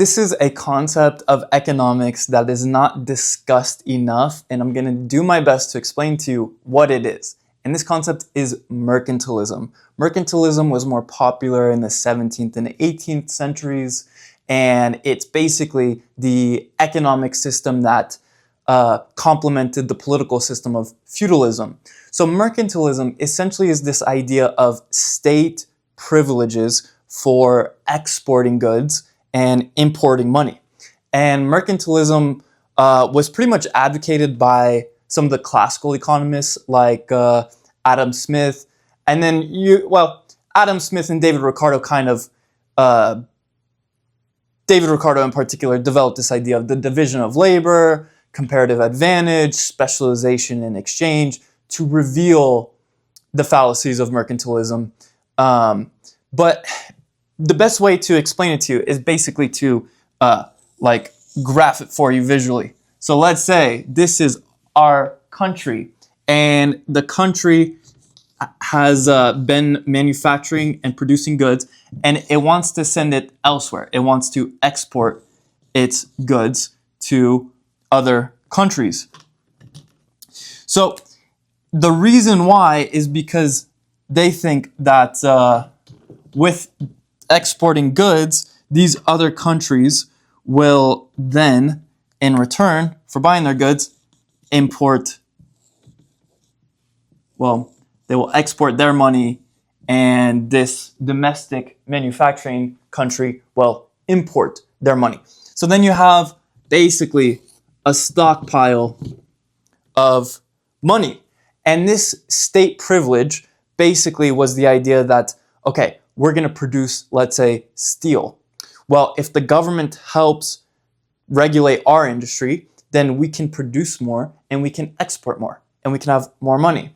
This is a concept of economics that is not discussed enough, and I'm going to do my best to explain to you what it is. And this concept is mercantilism. Mercantilism was more popular in the 17th and 18th centuries, and it's basically the economic system that complemented the political system of feudalism. So mercantilism essentially is this idea of state privileges for exporting goods and importing money. And mercantilism was pretty much advocated by some of the classical economists like Adam Smith, and then Adam Smith and David Ricardo David Ricardo in particular developed this idea of the division of labor, comparative advantage, specialization in exchange to reveal the fallacies of mercantilism. But the best way to explain it to you is basically to graph it for you visually. So let's say this is our country, and the country has been manufacturing and producing goods, and it wants to send it elsewhere. It wants to export its goods to other countries. So the reason why is because they think that with exporting goods, these other countries will then, in return for buying their goods, they will export their money, and this domestic manufacturing country will import their money. So then you have basically a stockpile of money. And this state privilege basically was the idea that, okay, we're going to produce, let's say, steel. Well, if the government helps regulate our industry, then we can produce more and we can export more and we can have more money.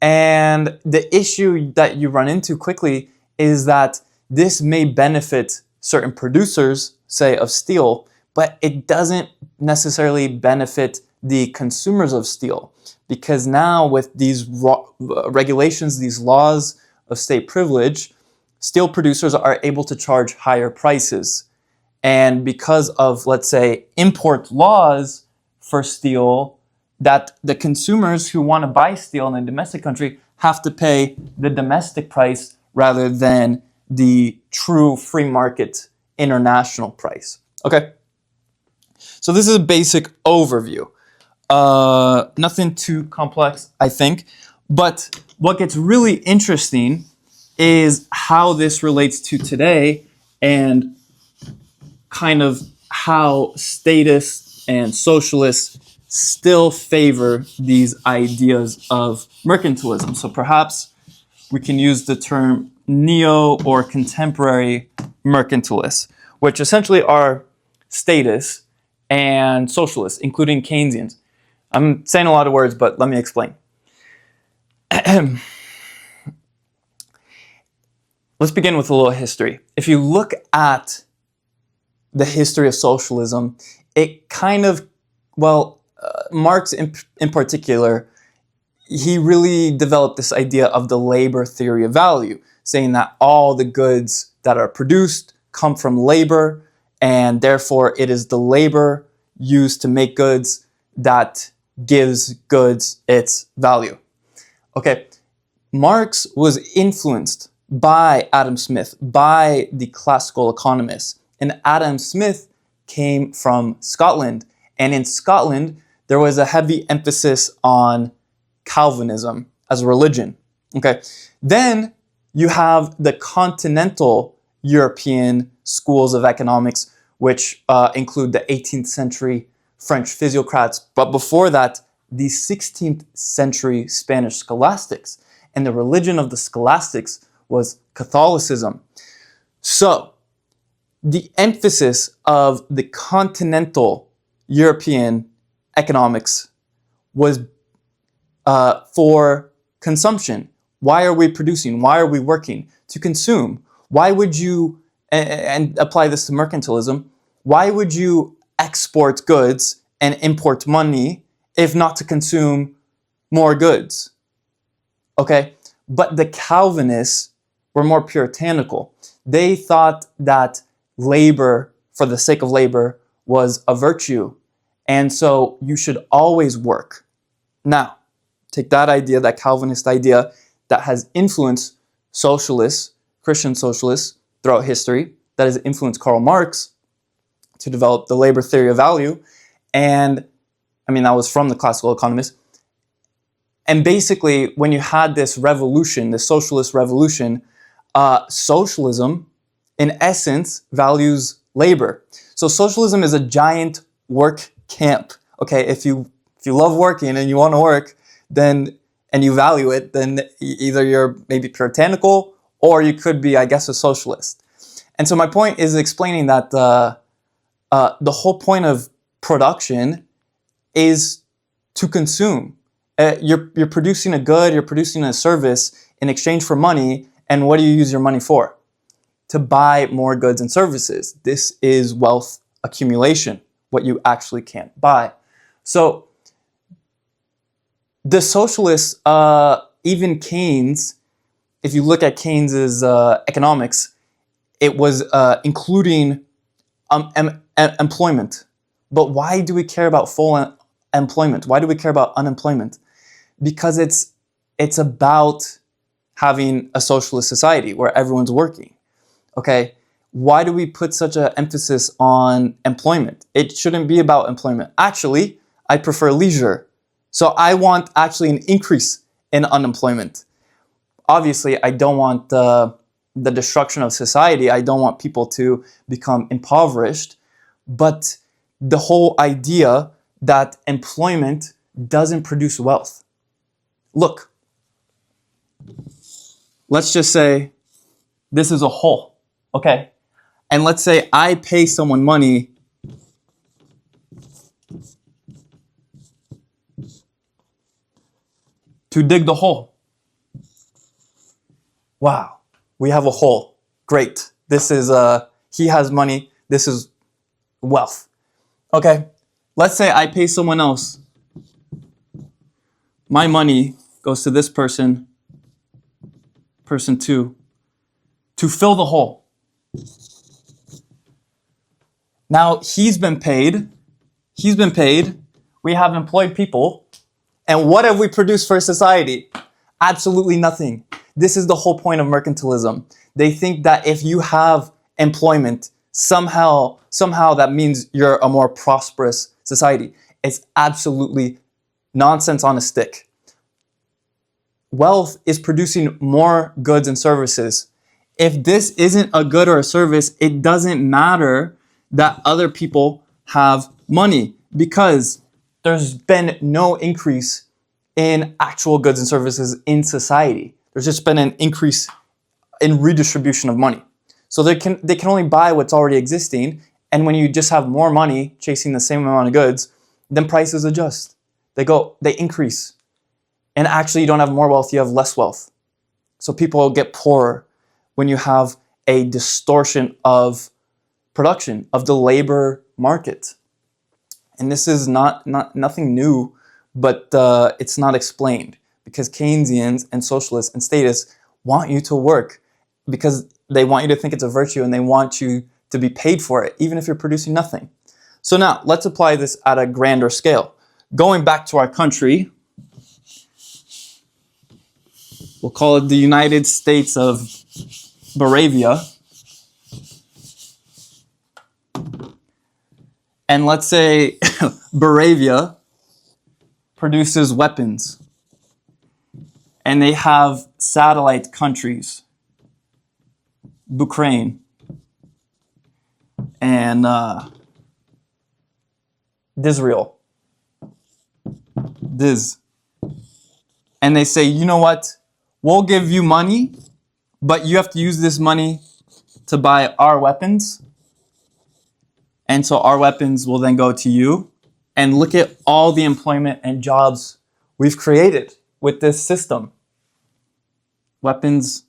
And the issue that you run into quickly is that this may benefit certain producers, say, of steel, but it doesn't necessarily benefit the consumers of steel, because now with these regulations, these laws of state privilege, steel producers are able to charge higher prices. And because of, let's say, import laws for steel, that the consumers who want to buy steel in a domestic country have to pay the domestic price rather than the true free market international price. Okay? So this is a basic overview. Nothing too complex, I think. But what gets really interesting is how this relates to today and kind of how statists and socialists still favor these ideas of mercantilism. So perhaps we can use the term neo or contemporary mercantilists, which essentially are statists and socialists, including Keynesians. I'm saying a lot of words, but let me explain. Let's begin with a little history. If you look at the history of socialism, it kind of, Marx in particular, he really developed this idea of the labor theory of value, saying that all the goods that are produced come from labor, and therefore it is the labor used to make goods that gives goods its value. Okay, Marx was influenced by Adam Smith, by the classical economists. And Adam Smith came from Scotland. And in Scotland, there was a heavy emphasis on Calvinism as a religion. Okay, then you have the continental European schools of economics, which include the 18th century French physiocrats, but before that, the 16th century Spanish scholastics. And the religion of the scholastics was Catholicism. So, the emphasis of the continental European economics was for consumption. Why are we producing? Why are we working? To consume. Why would you, and apply this to mercantilism, why would you export goods and import money if not to consume more goods? Okay, but the Calvinists were more puritanical. They thought that labor for the sake of labor was a virtue. And so you should always work. Now, take that idea, that Calvinist idea that has influenced socialists, Christian socialists throughout history, that has influenced Karl Marx to develop the labor theory of value. And I mean, that was from the classical economists. And basically, when you had this revolution, the socialist revolution, socialism, in essence, values labor. So socialism is a giant work camp. Okay, if you love working and you want to work, then and you value it, then either you're maybe puritanical or you could be, I guess, a socialist. And so my point is explaining that the whole point of production is to consume. You're producing a good, you're producing a service in exchange for money, and what do you use your money for? To buy more goods and services. This is wealth accumulation, what you actually can't buy. So the socialists, even Keynes, if you look at Keynes's economics, it was including employment. But why do we care about full employment? Why do we care about unemployment? Because it's about having a socialist society where everyone's working. Okay, why do we put such an emphasis on employment? It shouldn't be about employment. Actually, I prefer leisure. So I want actually an increase in unemployment. Obviously, I don't want the destruction of society. I don't want people to become impoverished. But the whole idea that employment doesn't produce wealth. Look, let's just say this is a hole. Okay, and let's say I pay someone money to dig the hole. Wow, we have a hole. Great. This is, he has money. This is wealth. Okay, let's say I pay someone else. My money goes to this person, person two, to fill the hole. Now, he's been paid. We have employed people. And what have we produced for society? Absolutely nothing. This is the whole point of mercantilism. They think that if you have employment, somehow that means you're a more prosperous society. It's absolutely nonsense on a stick. Wealth is producing more goods and services. If this isn't a good or a service, it doesn't matter that other people have money because there's been no increase in actual goods and services in society. There's just been an increase in redistribution of money. So they can only buy what's already existing, and when you just have more money chasing the same amount of goods, then prices adjust. They increase. And actually you don't have more wealth, you have less wealth. So people get poorer when you have a distortion of production, of the labor market. And this is nothing new, but it's not explained because Keynesians and socialists and statists want you to work because they want you to think it's a virtue and they want you to be paid for it, even if you're producing nothing. So now let's apply this at a grander scale. Going back to our country, we'll call it the United States of Moravia. And let's say Moravia produces weapons. And they have satellite countries. Ukraine. And Israel. And they say, you know what? We'll give you money, but you have to use this money to buy our weapons. And so our weapons will then go to you. And look at all the employment and jobs we've created with this system. Weapons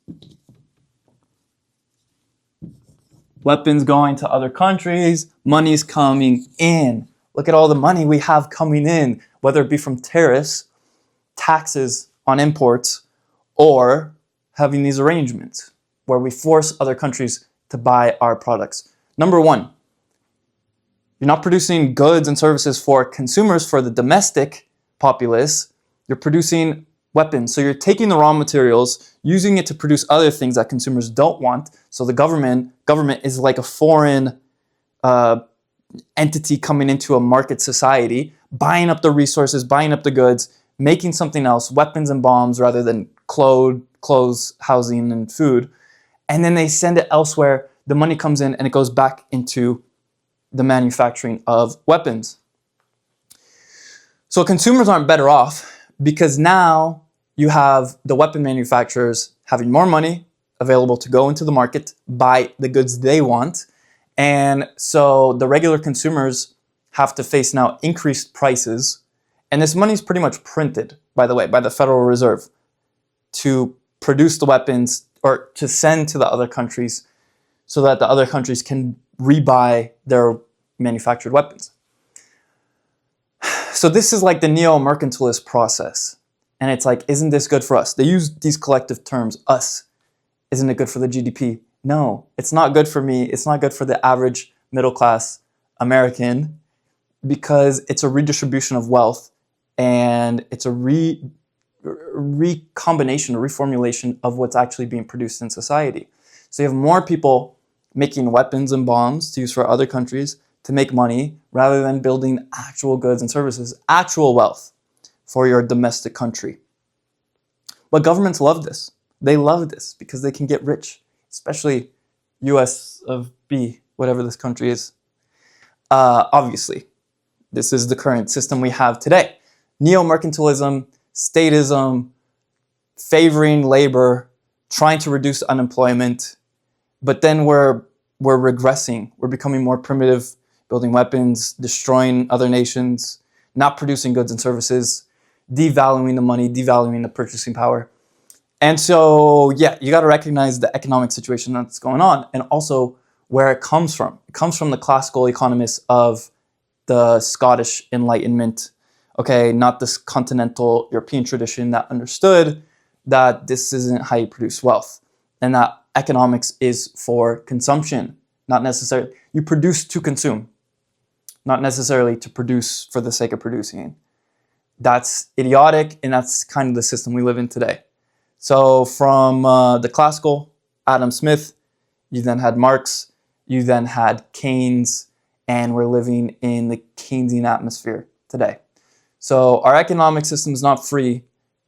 going to other countries, money's coming in. Look at all the money we have coming in, whether it be from tariffs, taxes on imports, or having these arrangements where we force other countries to buy our products. Number one, You're not producing goods and services for consumers, for the domestic populace. You're producing weapons. So you're taking the raw materials, using it to produce other things that consumers don't want. So the government is like a foreign entity coming into a market society, buying up the resources, buying up the goods, making something else, weapons and bombs rather than clothes, housing, and food. And then they send it elsewhere. The money comes in and it goes back into the manufacturing of weapons. So consumers aren't better off because now you have the weapon manufacturers having more money available to go into the market, buy the goods they want. And so the regular consumers have to face now increased prices. And this money is pretty much printed, by the way, by the Federal Reserve to produce the weapons or to send to the other countries so that the other countries can rebuy their manufactured weapons. So this is like the neo-mercantilist process. And it's like, isn't this good for us? They use these collective terms, us. Isn't it good for the GDP? No, it's not good for me. It's not good for the average middle-class American because it's a redistribution of wealth and it's a recombination, a reformulation of what's actually being produced in society. So you have more people making weapons and bombs to use for other countries to make money rather than building actual goods and services, actual wealth for your domestic country. But governments love this. They love this because they can get rich, especially US of B, whatever this country is. Obviously, this is the current system we have today. Neo-mercantilism, statism, favoring labor, trying to reduce unemployment, but then we're regressing. We're becoming more primitive, building weapons, destroying other nations, not producing goods and services, devaluing the money, devaluing the purchasing power. And so, yeah, you got to recognize the economic situation that's going on and also where it comes from. It comes from the classical economists of the Scottish Enlightenment, okay, not this continental European tradition that understood that this isn't how you produce wealth and that economics is for consumption, not necessarily. You produce to consume, not necessarily to produce for the sake of producing. That's idiotic, and that's kind of the system we live in today. So from the classical Adam Smith, you then had Marx, you then had Keynes, and we're living in the Keynesian atmosphere today. So our economic system is not free,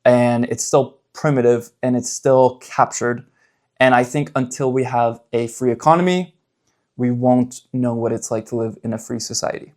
and it's still primitive, and it's still captured. And I think until we have a free economy, we won't know what it's like to live in a free society.